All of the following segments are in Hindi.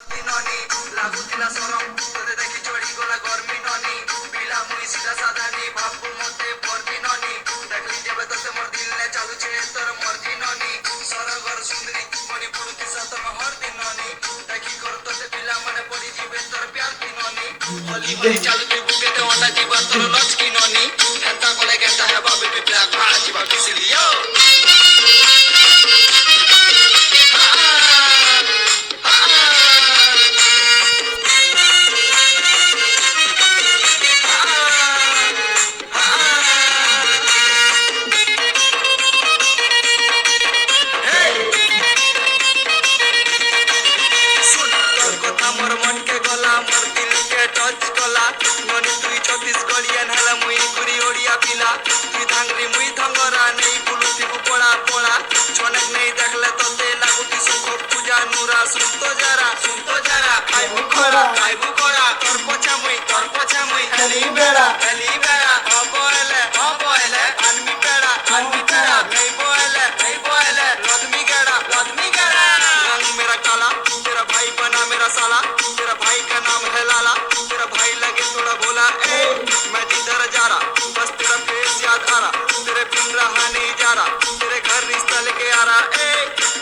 ननी लाଗୁଥିଲା ସରମ ତତେ ଦେଖି ଚଢି ଗଲା ଗରମି ନନି ପିଲା ମୁଇ ସିଧା ସାଧା ନି ଭାବୁ ମତେ ପରବି ନନି ଦେଖିଲି ଯେବେ ତତେ ମୋର ଦିଲ ନେ ଚାଲୁଛେ ତୋର ମର୍ଜି ନନି ସରଗର ସୁନ୍ଦରୀ ମଣି ପଡୁଛି ସତ ମହର ଦିନ ନନି ଦେଖି କର ତତେ ପିଲା ମାନେ ପଡି ଯିବେ ତୋର ପ୍ୟାର କି ନନି ହଲି ହଲି ଚାଲୁଛି ବୁକେତେ ଅଣ୍ଡା ଯିବା ତୋର ଲଚକି ନନି ହେନ୍ତା କଲେ କେନ୍ତା ହେବା ବେବି ବ୍ଲାକ ବାହା ଯିବା ବିସିଲିଓ मोर मन के गला मोर दिल के टच कला ननी तुई 36 गलियन हला मुई गुरी ओडिया पिला तुई धांगरी मुई धंगरा नहीं बुलुती पड़ा पड़ा छनक नहीं देखले तते लागुती सुख पूजा नूरा सुन तो जरा खाई बुखरा तोर पछा मुई हली बेड़ा अबोले अनमी पेड़ा नहीं बोले लदमी गेड़ा रंग मेरा काला तेरा भाई बना मेरा साला तेरा भाई का नाम है लाला तेरा भाई लगे थोड़ा भोला ए मैं जिधर जा रहा बस तेरा फेस याद आ रहा तेरे बिन रहा नहीं जा रहा तेरे घर रिश्ता लेके आ रहा ए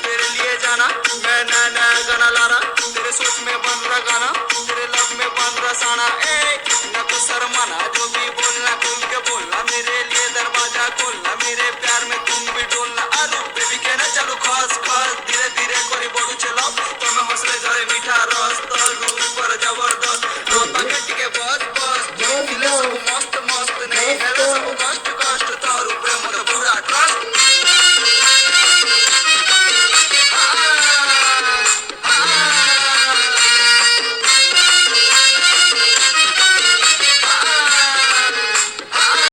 तेरे लिए जाना मैं नया गाना ला रहा तेरे सोच में बन रहा गाना तेरे लव में बन रहा साना ए न तो शर्माना जो भी बोलना खुल के बोलना मेरे लिए दरवाजा खोलना मेरे प्यार में तुम भी डोलना अरे बेबी कहना चलो खास धीरे धीरे कोरी बड़ू चलाओ तो मैं हौसले धरे मीठा रस तो रूप पर जबरदस्त